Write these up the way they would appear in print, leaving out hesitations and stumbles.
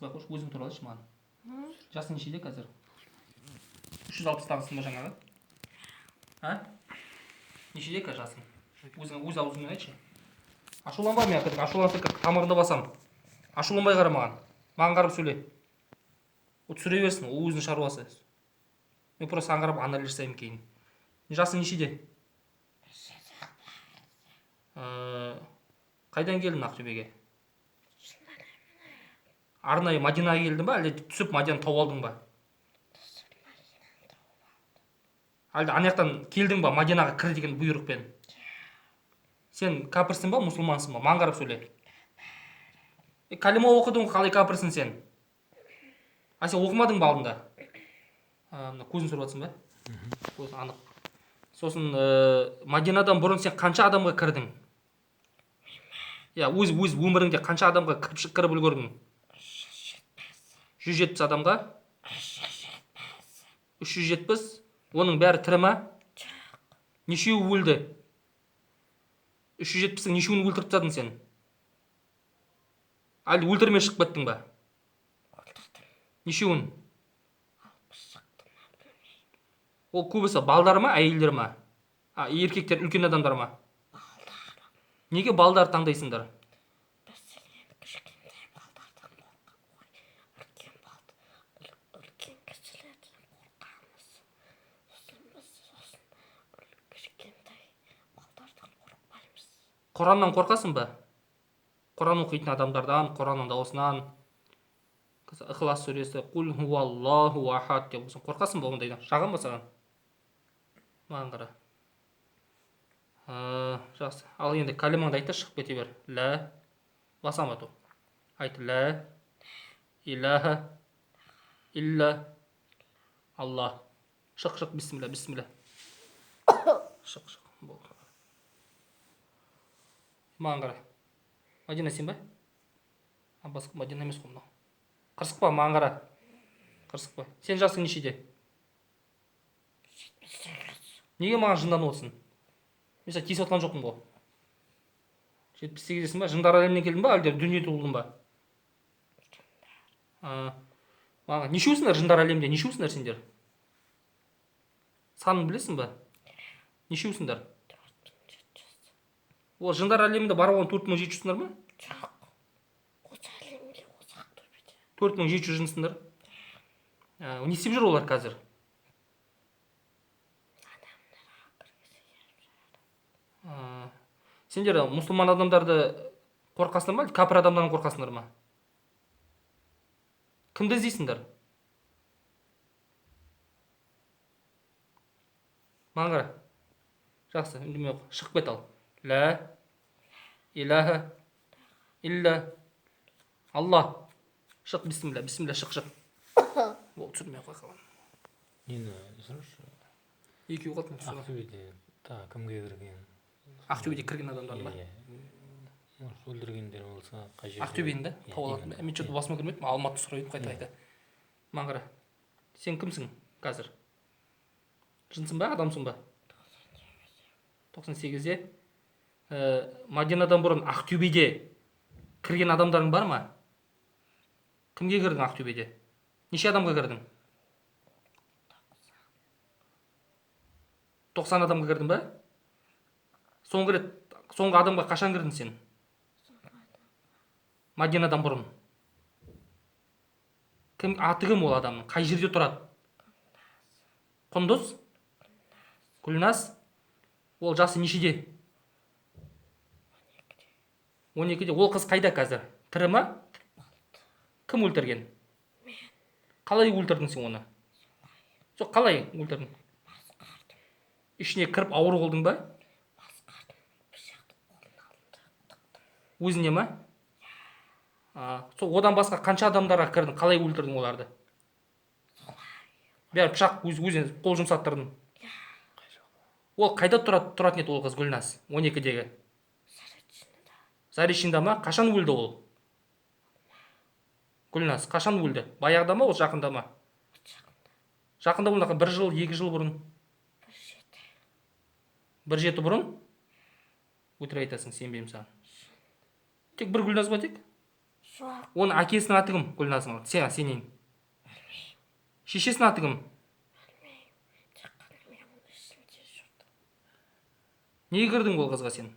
қырқыспай ақ қойшы, өзің туралы айтшы маған. Жасың нешеде қазір? 360-тағысың ба жаңағы? А? Нешеде қазір жасың? Өз аузыңмен айтшы. Ашуланба, мен ашуланса тамырында басам. Ашуланбай қара маған. Маған қарап сөйле. Ол түсіре берсін, ол өзінің шаруасы. Мен просто саған қарап анализ жасаймын кейін. Жасың нешеде? Қайдан келдің Ақтөбеге? Арнайы Мадинаға келдің ба, әлде түсіп Мадинаны тауып алдың ба? Әлде ана жақтан келдің ба, Мадинаға кір деген бұйрықпен? Сен кәпірсің ба, мұсылмансың ба? Маған қарап сөйле. Кәлима оқыдың, қалай кәпірсің сен? А сен оқымадың ба алдында? Көзін сөріп жатсың ба? Көзін анық. Сосын Мадинадан бұрын сен қанша адамға кірдің? Өз өміріңде қанша адамға кіріп үлгердің? 170 адамға? 370? Оның бәрі тірі ма? Нешеуі өлді? 370-ің нешеуін өлтіріп тастадың сен? Әлде өлтірмей шығып кеттің ба? Нешеуін? Ол көбісі балдар ма, әйелдер ма? Еркектер, үлкен адамдар ма? Неге балдар таңдайсыңдар? Құраннан қорқасың ба? Құран оқитын адамдардан, Құранның дауысынан, Ықылас сүресі, Құл хуаллаху ахад деп болсын. Қорқасың ба ондайдан? Жағын ба саған? Маған қара. Жақсы. Ал енді кәлимаңды айта, шығып кете бер. Лә, басам ату. Айт, лә, иләһә, илля, Аллах. Шық, бисмилля, бисмилля. Шық. Болды. Маған қара. Мадина сен ба? Басқа Мадина емес қой мынау. Қырсықпа, маған қара. Қырсықпа. Сен жасың нешеде? Неге маған жынданып отырсың? Мен саған тиісіп отқан жоқпын ғой. 78-сің ба? Жындар әлемінен келдің ба, әлде дүниеде туылдың ба? Маған нешеусіңдер жындар әлемінде? Нешеусіңдер сендер? Санын білесің ба? Нешеусіңдер? Ол жындар әлемінде бар болған 4700-сіңдер ма? Жоқ. Осы әлемде, осы Ақтөбеде. 4700 жынсыңдар? Не істеп жүр олар қазір? Сендер мұсылман адамдарды қорқасыңдар ма, кәпір адамдардан қорқасыңдар ма? Кімді іздейсіңдер? Маған қара. Жақсы, үндемей қой. Шығып кет ал. Лә, иләһә, илля, Аллах. Шық, бисмилля, шық. Ол түсірмей қой қалан. Нені сұрашы? Екеуі қалды. Ақтөбеде кімге кірген? Ақтөбеде кірген адамдар ба? Өлтіргендер болса қай жерде? Ақтөбені да тауып алатын ба? Мен что-то басыма кірмедім, Алматы сұрайын қайта. Маған қара. Сен кімсің қазір? Жынсың ба, адамсың ба? 98-де. Мадинадан бұрын Ақтөбеде кірген адамдарың бар ма? Кімге кірдің Ақтөбеде? Неше адамға кірдің? 90 адамға кірдің ба? Соңғы адамға қашан кірдің сен? Мадинадан бұрын. Аты кім ол адамның? Қай жерде тұрады? Құндыз? Гүлназ? Ол жасы нешеде? 12-де. Ол қыз қайда қазір? Тірі ма? Кім өлтірген? Мен. Қалай өлтірдің сен оны? Жоқ, қалай өлтірдің? Басқардым. Ішіне кіріп ауыр болдың ба? Басқардым. Пышақты қолына алдым. Өзіне ма? Одан басқа қанша адамдарға кірдің? Қалай өлтірдің оларды? Бәрі пышақ өзіне қол жұмсаттырдың. Ол қайда тұратын еді ол қыз Гүлназ? 12-дегі. Заречныйда ма? Қашан өлді ол? Гүлназ, қашан өлді? Баяғыда ма, ол жақында ма? Жақында болғанда 1 жыл, 2 жыл бұрын? 1-7 бұрын? Өтірік айтасың, сенбеймін саған. Тек бір Гүлназ ба тек? жоқ, оның әкесінің аты кім? Гүлназың сенен. Шешесінің аты кім? тек қана мен оның есінде жүрдім. Неге кірдің ол қызға сен?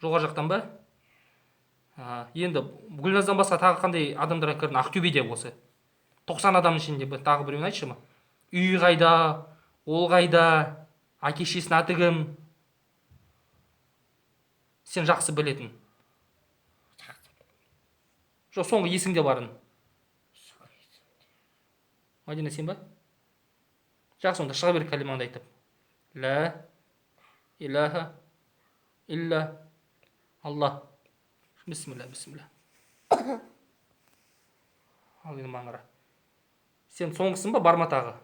Жоғары жақтан ба? Енді Гүлназдан басқа тағы қандай адамдарға кірдің? Ақтөбеде осы. 90 адамның ішінде тағы біреуін айтшы ма? Үй қайда? Ол қайда? Әке-шешесінің аты кім? Сен жақсы білетін. Жоқ, соңғы есіңде барын. Мадина, сен ба? Жақсы, онда шыға бер кәлимаңды айтып. Ла илаха илля Аллах. Бисмилля, бисмилля. Ал енді маңыра. Сен соңғысың ба, бар ма тағы?